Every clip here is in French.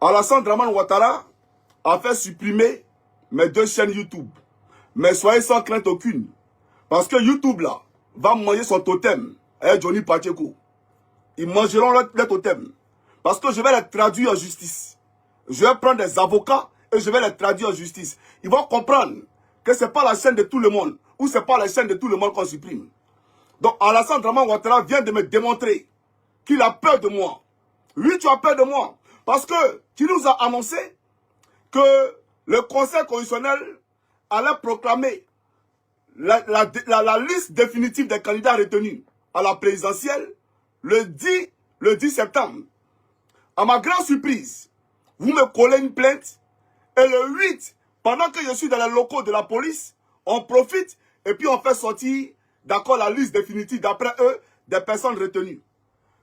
Alassane Dramane Ouattara a fait supprimer mes 2 chaînes YouTube. Mais soyez sans crainte aucune. Parce que YouTube là va manger son totem. Et Johnny Pacheco. Ils mangeront le totem. Parce que je vais les traduire en justice. Je vais prendre des avocats et je vais les traduire en justice. Ils vont comprendre que ce n'est pas la chaîne de tout le monde. Ou ce n'est pas la chaîne de tout le monde qu'on supprime. Donc Alassane Dramane Ouattara vient de me démontrer qu'il a peur de moi. Oui, tu as peur de moi. Parce que tu nous as annoncé que le Conseil constitutionnel allait proclamer la liste définitive des candidats retenus à la présidentielle le 10 septembre. À ma grande surprise, vous me collez une plainte et le 8, pendant que je suis dans les locaux de la police, on profite et puis on fait sortir, d'accord, la liste définitive d'après eux des personnes retenues.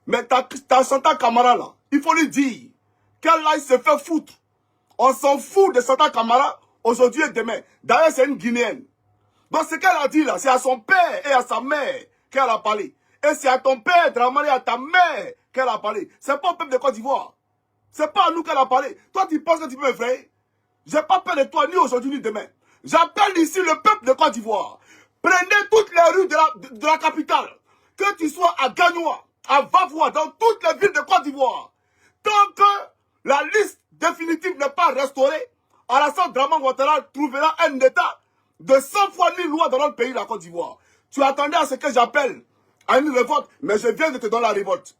Mais ta Santa Camara là, il faut lui dire qu'elle aille se faire foutre. On s'en fout de Santa Camara aujourd'hui et demain. D'ailleurs, c'est une Guinéenne. Donc ce qu'elle a dit là, c'est à son père et à sa mère qu'elle a parlé. Et c'est à ton père, Dramane, et à ta mère qu'elle a parlé. C'est pas au peuple de Côte d'Ivoire. C'est pas à nous qu'elle a parlé. Toi, tu penses que tu peux me faire? J'ai pas peur de toi, ni aujourd'hui, ni demain. J'appelle ici le peuple de Côte d'Ivoire. Prenez toutes les rues de la capitale. Que tu sois à Gagnoa, à Vavois, dans toutes les villes de Côte d'Ivoire. Tant que la liste définitive n'est pas restaurée, Alassane Dramane Ouattara trouvera un état de 100 fois ni loi dans notre pays, la Côte d'Ivoire. Tu attendais à ce que j'appelle à une révolte, mais je viens de te donner la révolte.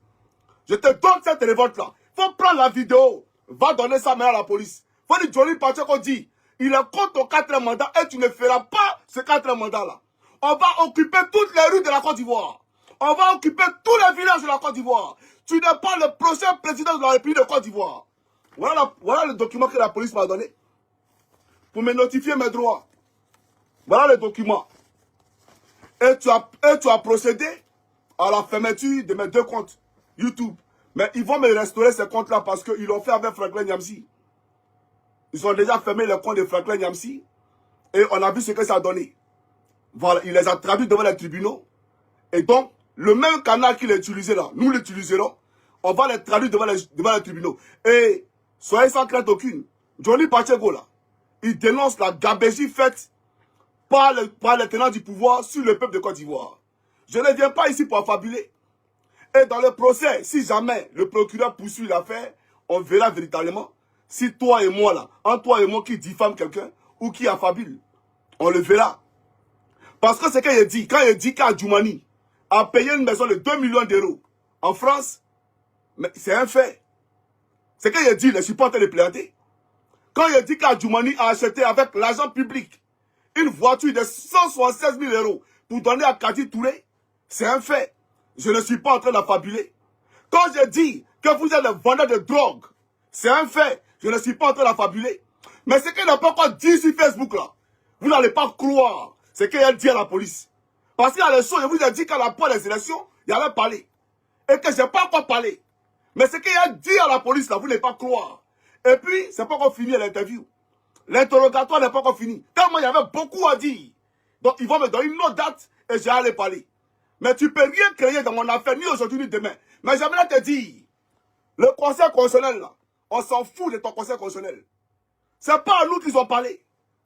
Je te donne cette révolte-là. Faut prendre la vidéo, va donner ça maintenant à la police. Faut dire Johnny Pacheco dit, il est contre ton 4e mandat et tu ne feras pas ce 4e mandat-là. On va occuper toutes les rues de la Côte d'Ivoire. On va occuper tous les villages de la Côte d'Ivoire. Tu n'es pas le prochain président de la République de Côte d'Ivoire. Voilà le document que la police m'a donné pour me notifier mes droits. Voilà le document. Et tu as procédé à la fermeture de mes 2 comptes YouTube. Mais ils vont me restaurer ces comptes-là parce qu'ils l'ont fait avec Franklin Nyamsi. Ils ont déjà fermé les comptes de Franklin Nyamsi. Et on a vu ce que ça a donné. Voilà, il les a traduits devant les tribunaux. Et donc, le même canal qu'il a utilisé là, nous l'utiliserons. On va les traduire devant les tribunaux. Et soyez sans crainte aucune. Johnny Pacheco là, il dénonce la gabégie faite par les tenants du pouvoir sur le peuple de Côte d'Ivoire. Je ne viens pas ici pour affabuler. Et dans le procès, si jamais le procureur poursuit l'affaire, on verra véritablement si toi et moi là, entre toi et moi qui diffame quelqu'un ou qui affabule, on le verra. Parce que c'est qu'il dit, quand il dit qu'Adjoumani a payé une maison de 2 millions d'euros en France, mais c'est un fait. C'est qu'il dit, je ne suis pas en train de plaider. Quand il dit qu'Adjoumani a acheté avec l'argent public une voiture de 176 000 euros pour donner à Kadi Touré, c'est un fait. Je ne suis pas en train d'affabuler. Quand je dis que vous êtes le vendeur de drogue, c'est un fait. Je ne suis pas en train d'affabuler. Mais ce qu'il n'a pas encore dit sur Facebook là, vous n'allez pas croire ce qu'il a dit à la police. Parce qu'il y a les choses, je vous ai dit qu'à la fin des élections, il avait parlé. Et que je n'ai pas encore parlé. Mais ce qu'il a dit à la police là, vous n'allez pas croire. Et puis, c'est pas encore fini l'interview. L'interrogatoire n'est pas encore fini. Tellement il y avait beaucoup à dire. Donc, ils vont me donner une autre date et j'ai allé parler. Mais tu ne peux rien créer dans mon affaire, ni aujourd'hui ni demain. Mais j'aimerais te dire, le Conseil constitutionnel, là, on s'en fout de ton Conseil constitutionnel. C'est pas à nous qu'ils ont parlé.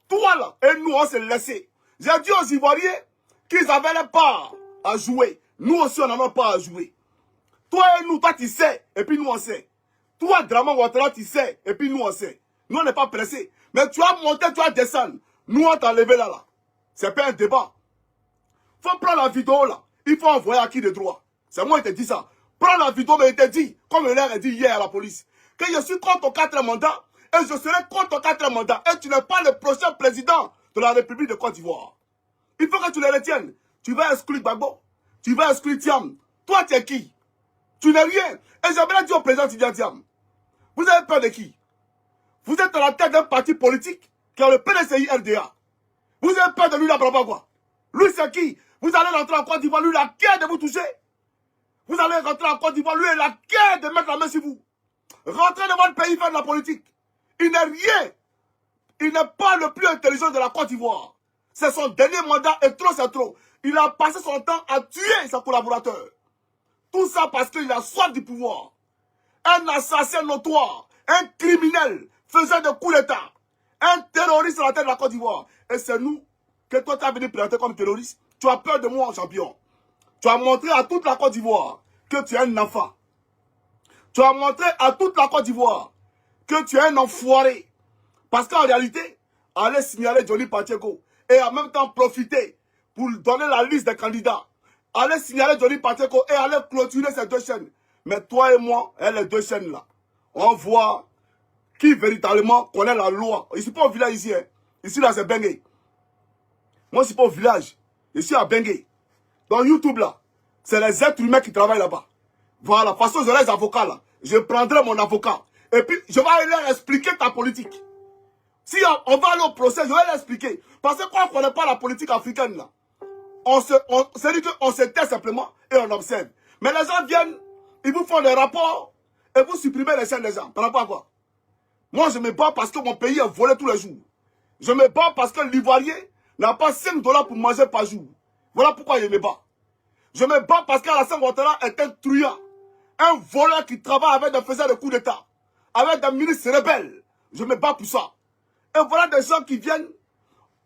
Toi, là, et nous, on s'est laissé. J'ai dit aux Ivoiriens qu'ils avaient la part à jouer. Nous aussi, on n'en a pas à jouer. Toi et nous, toi, tu sais, et puis nous, on sait. Toi, Dramane Ouattara, tu sais, et puis nous, on sait. Nous, on n'est pas pressés. Mais tu as monté, tu as descendu. Nous, on t'a levé là. C'est pas un débat. Faut prendre la vidéo, là. Il faut envoyer à qui de droit. C'est moi qui te dis ça. Prends la vidéo, mais il te dit, comme il a dit hier à la police, que je suis contre ton 4e mandat et je serai contre ton 4e mandat. Et tu n'es pas le prochain président de la République de Côte d'Ivoire. Il faut que tu les retiennes. Tu vas exclure Gbagbo. Tu vas exclure Thiam. Toi, tu es qui? Tu n'es rien. Et j'aimerais dire au président Tidiane Thiam, vous avez peur de qui? Vous êtes à la tête d'un parti politique qui est le PDCI-RDA. Vous avez peur de lui, la Brabagua. Lui, c'est qui? Vous allez rentrer en Côte d'Ivoire, lui, il a qu'à de vous toucher. Vous allez rentrer en Côte d'Ivoire, lui, il a qu'à de mettre la main sur vous. Rentrez dans votre pays, faire de la politique. Il n'est rien. Il n'est pas le plus intelligent de la Côte d'Ivoire. C'est son dernier mandat et trop, c'est trop. Il a passé son temps à tuer ses collaborateurs. Tout ça parce qu'il a soif du pouvoir. Un assassin notoire. un criminel faisant des coups d'État, un terroriste à la tête de la Côte d'Ivoire. Et c'est nous que toi tu as venu présenter comme terroriste. Tu as peur de moi, champion. Tu as montré à toute la Côte d'Ivoire que tu es un enfant. Tu as montré à toute la Côte d'Ivoire que tu es un enfoiré. Parce qu'en réalité, aller signaler Johnny Pacheco et en même temps profiter pour donner la liste des candidats. Aller signaler Johnny Pacheco et aller clôturer ces deux chaînes. Mais toi et moi, et les deux chaînes là, on voit qui véritablement connaît la loi. Je ne suis pas au village ici. Hein. Ici là, c'est Bengue. Moi, je ne suis pas au village. Je suis à Bengue. Dans YouTube là, c'est les êtres humains qui travaillent là-bas. Voilà, de toute façon, j'aurai les avocats là. Je prendrai mon avocat. Et puis, je vais leur expliquer ta politique. Si on va aller au procès, je vais leur expliquer. Parce que quand on ne connaît pas la politique africaine là, c'est dit qu'on se tait simplement et on observe. Mais les gens viennent, ils vous font des rapports et vous supprimez les chaînes des gens. Par rapport à quoi? Moi, je me bats parce que mon pays est volé tous les jours. Je me bats parce que l'Ivoirien n'a pas 5 $ pour manger par jour. Voilà pourquoi je me bats. Je me bats parce qu'Alassane Ouattara est un truand. Un voleur qui travaille avec des faiseurs de coups d'État. Avec des ministres rebelles. Je me bats pour ça. Et voilà des gens qui viennent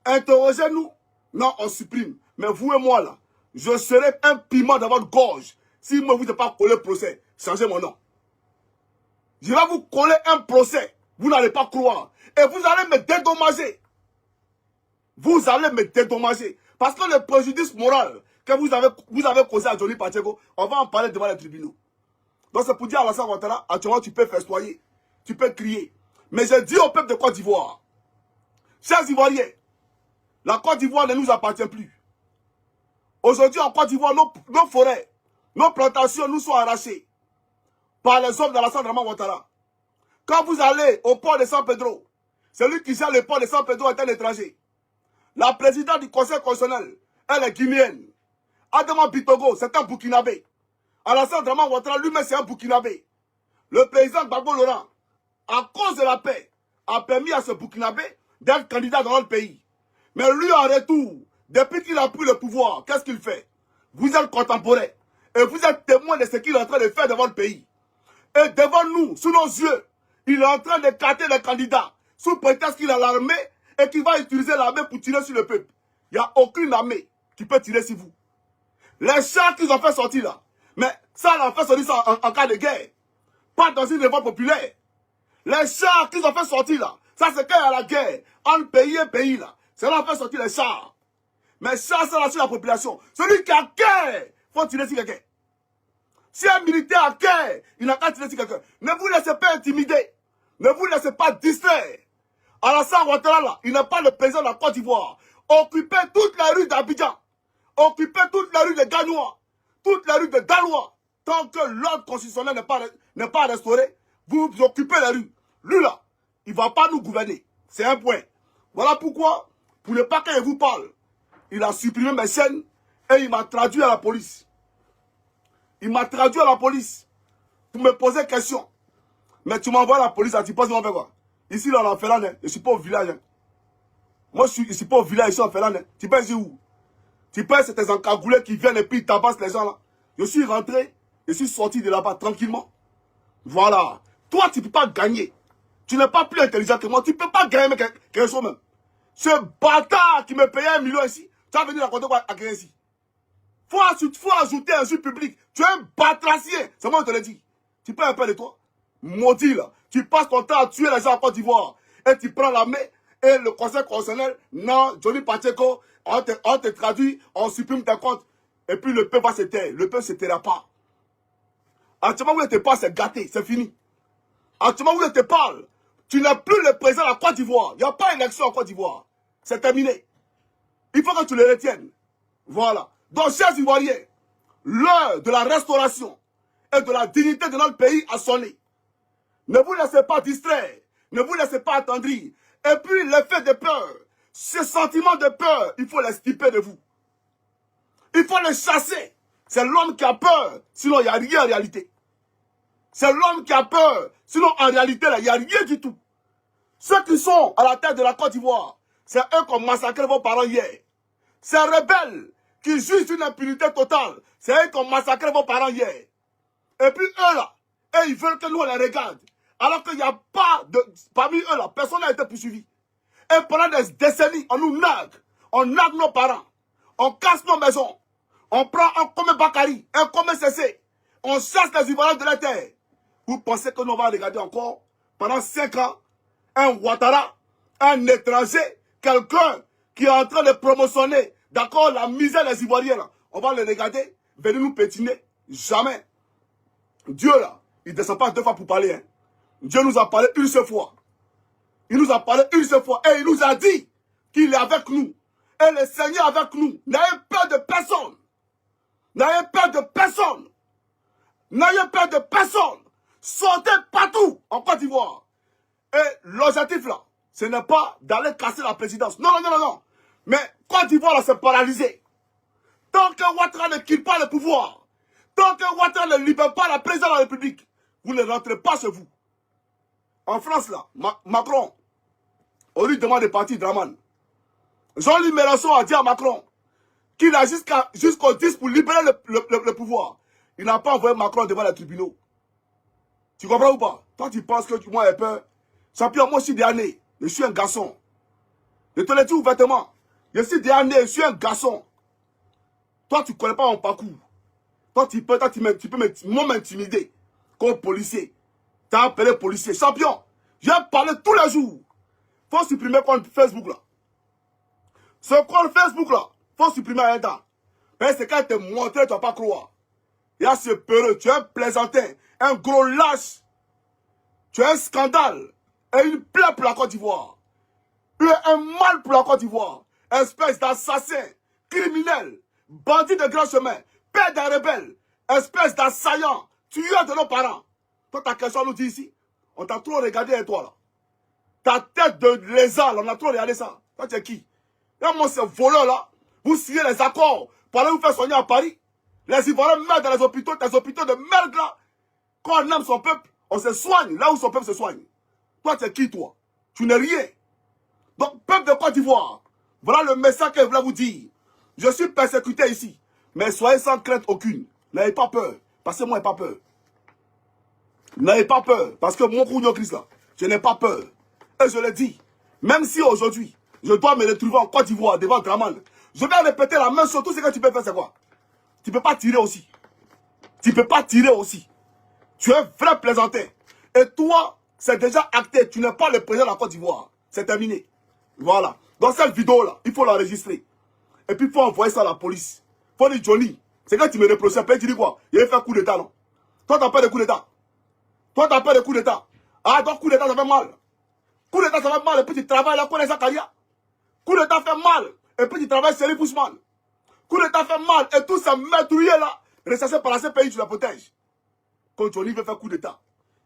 interroger nous. Non, on supprime. Mais vous et moi là, je serai un piment dans votre gorge. Si moi vous n'avez pas collé le procès, changez mon nom. Je vais vous coller un procès. Vous n'allez pas croire. Et vous allez me dédommager. Vous allez me dédommager. Parce que le préjudice moral que vous avez causé à Johnny Pacheco, on va en parler devant les tribunaux. Donc c'est pour dire à Alassane Ouattara, actuellement tu peux festoyer, tu peux crier. Mais je dis au peuple de Côte d'Ivoire, chers Ivoiriens, la Côte d'Ivoire ne nous appartient plus. Aujourd'hui en Côte d'Ivoire, nos forêts, nos plantations nous sont arrachées par les hommes d'Alassane Ouattara. Quand vous allez au port de San Pedro, celui qui gère le port de San Pedro est un étranger. La présidente du conseil constitutionnel, elle est guinéenne. Adama Bitogo, c'est un Burkinabé. Alassane Ouattara, lui-même, c'est un Burkinabé. Le président Gbagbo Laurent, à cause de la paix, a permis à ce Burkinabé d'être candidat dans notre pays. Mais lui, en retour, depuis qu'il a pris le pouvoir, qu'est-ce qu'il fait? Vous êtes contemporain. Et vous êtes témoin de ce qu'il est en train de faire devant le pays. Et devant nous, sous nos yeux, il est en train de carter les candidats, sous prétexte qu'il a l'armée et qu'il va utiliser l'armée pour tirer sur le peuple. Il n'y a aucune armée qui peut tirer sur vous. Les chars qu'ils ont fait sortir là, mais ça, on a fait sortir ça en cas de guerre. Pas dans une révolte populaire. Les chars qu'ils ont fait sortir là, ça c'est quand il y a la guerre, entre pays et pays là. C'est là qu'on fait sortir les chars. Mais chars, c'est là sur la population. Celui qui a guerre, il faut tirer sur quelqu'un. Si un militaire a guerre, il n'a qu'à tirer sur quelqu'un. Ne vous laissez pas intimider. Ne vous laissez pas distraire. Alassane Ouattara là, il n'est pas le président de la Côte d'Ivoire. Occupez toute la rue d'Abidjan. Occupez toute la rue de Ganois. Toute la rue de Dalois. Tant que l'ordre constitutionnel n'est pas restauré, vous occupez la rue. Lui là, il ne va pas nous gouverner. C'est un point. Voilà pourquoi, pour ne pas que je vous parle, il a supprimé mes chaînes et il m'a traduit à la police. Il m'a traduit à la police pour me poser des questions. Mais tu m'envoies à la police, tu penses qu'on fait quoi? Ici, là, en Finlande, je ne suis pas au village. Hein. Moi, je ne suis pas au village ici en Finlande. Tu penses où? Tu penses que c'est tes encagoulés qui viennent et puis ils tabassent les gens là. Je suis rentré, je suis sorti de là-bas tranquillement. Voilà. Toi, tu ne peux pas gagner. Tu n'es pas plus intelligent que moi. Tu ne peux pas gagner quelque chose même. Ce bâtard qui me payait 1 million ici, tu as venu raconter quoi à gagner ici? Faut ajouter un jus public. Tu es un batracier. C'est moi qui te l'ai dit. Tu peux un peu de toi. Maudit là. Tu passes ton temps à tuer les gens en Côte d'Ivoire. Et tu prends la main. Et le conseil constitutionnel, non, Johnny Pacheco, on te traduit, on supprime tes comptes. Et puis le peuple va se taire. Le peuple ne se taira pas. Actuellement, vous ne te pas, c'est gâté. C'est fini. Actuellement, vous ne te parle. Tu n'es plus le président de la Côte d'Ivoire. Il n'y a pas d'élection en Côte d'Ivoire. C'est terminé. Il faut que tu le retiennes. Voilà. Donc, chers Ivoiriens, l'heure de la restauration et de la dignité de notre pays a sonné. Ne vous laissez pas distraire. Ne vous laissez pas attendrir. Et puis, l'effet de peur, ce sentiment de peur, il faut l'extirper de vous. Il faut le chasser. C'est l'homme qui a peur, sinon il n'y a rien en réalité. C'est l'homme qui a peur, sinon en réalité, il n'y a rien du tout. Ceux qui sont à la tête de la Côte d'Ivoire, c'est eux qui ont massacré vos parents hier. Ces rebelles qui jugent une impunité totale, c'est eux qui ont massacré vos parents hier. Et puis eux là, ils veulent que nous on les regarde Alors qu'il n'y a pas de... Parmi eux, là, personne n'a été poursuivi. Et pendant des décennies, on nous nargue. On nargue nos parents. On casse nos maisons. On prend un comme Bakary, un comme CC. On chasse les Ivoiriens de la terre. Vous pensez que nous va regarder encore, pendant 5 ans, un Ouattara, un étranger, quelqu'un qui est en train de promotionner, d'accord, la misère des Ivoiriens, là. On va le regarder, venir nous pétiner. Jamais. Dieu, là, il ne descend pas 2 fois pour parler. Hein. Dieu nous a parlé une seule fois. Il nous a parlé une seule fois. Et il nous a dit qu'il est avec nous. Et le Seigneur est avec nous. N'ayez peur de personne. N'ayez peur de personne. N'ayez peur de personne. Sortez partout en Côte d'Ivoire. Et l'objectif là, ce n'est pas d'aller casser la présidence. Non, non, non, non. Mais Côte d'Ivoire là, c'est paralysé. Tant que Ouattara ne quitte pas le pouvoir, tant que Ouattara ne libère pas la présidence de la République, vous ne rentrez pas chez vous. En France là, Macron, on lui demande de partir Draman. Jean-Luc Mélenchon a dit à Macron qu'il a jusqu'au 10 pour libérer le pouvoir. Il n'a pas envoyé Macron devant les tribunaux. Tu comprends ou pas? Toi, tu penses que moi, j'ai peur. Champion, moi, je suis dernier. Je suis un garçon. Je te le dis ouvertement. Je suis dernier, je suis un garçon. Toi, tu ne connais pas mon parcours. Toi, tu peux m'intimider comme policier. Tu as appelé policier. Champion, je vais parler tous les jours. Il faut supprimer compte Facebook là. Ce compte Facebook là, il faut supprimer un temps. Mais c'est quand te montrer, tu ne vas pas croire. Il y a ce peureux, tu es un plaisantin, un gros lâche. Tu es un scandale et une plaie pour la Côte d'Ivoire. Tu es un mal pour la Côte d'Ivoire. Espèce d'assassin, criminel, bandit de grand chemin, père d'un rebelle, espèce d'assaillant, tueur de nos parents. Toi, ta question nous dit ici, on t'a trop regardé et toi là. Ta tête de lézard, on a trop regardé ça. Toi, tu es qui? Et moi, ces voleurs là, vous signez les accords pour aller vous faire soigner à Paris. Les Ivoiriens meurent dans les hôpitaux, des hôpitaux de merde là. Quand on aime son peuple, on se soigne là où son peuple se soigne. Toi, tu es qui, toi? Tu n'es rien. Donc, peuple de Côte d'Ivoire, voilà le message que je voulais vous dire. Je suis persécuté ici, mais soyez sans crainte aucune. N'ayez pas peur, parce que moi, je n'ai pas peur. N'ayez pas peur, parce que mon couillon Christ là, je n'ai pas peur. Et je le dis, même si aujourd'hui, je dois me retrouver en Côte d'Ivoire devant Draman, je vais répéter la même chose. Tout ce que tu peux faire, c'est quoi? Tu ne peux pas tirer aussi. Tu ne peux pas tirer aussi. Tu es vrai plaisantin. Et toi, c'est déjà acté. Tu n'es pas le président de la Côte d'Ivoire. C'est terminé. Voilà. Dans cette vidéo-là, il faut l'enregistrer. Et puis, il faut envoyer ça à la police. Il faut dire, Johnny, c'est quand tu me reproches, après tu dis quoi? Il a fait un coup d'état, non? Toi, tu n'as pas de coup d'état. Toi, tu n'as pas de coup d'état. Ah, donc coup d'état, ça fait mal. Coup d'état, ça fait mal. Et puis, tu travailles là, connais ça, Kalia. Coup d'état fait mal. Et puis, tu travailles Seri Pouchman. Coup d'état fait mal. Et tout ça meurtrier là, recherché par la CPI, tu la protèges. Quand Johnny veut faire coup d'état,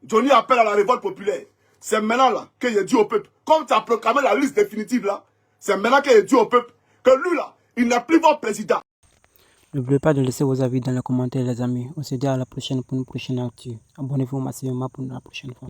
Johnny appelle à la révolte populaire. C'est maintenant là qu'il a dit au peuple, comme tu as proclamé la liste définitive là, c'est maintenant qu'il a dit au peuple que lui là, il n'est plus votre président. N'oubliez pas de laisser vos avis dans les commentaires les amis. On se dit à la prochaine pour une prochaine actu. Abonnez-vous massivement pour la prochaine fois.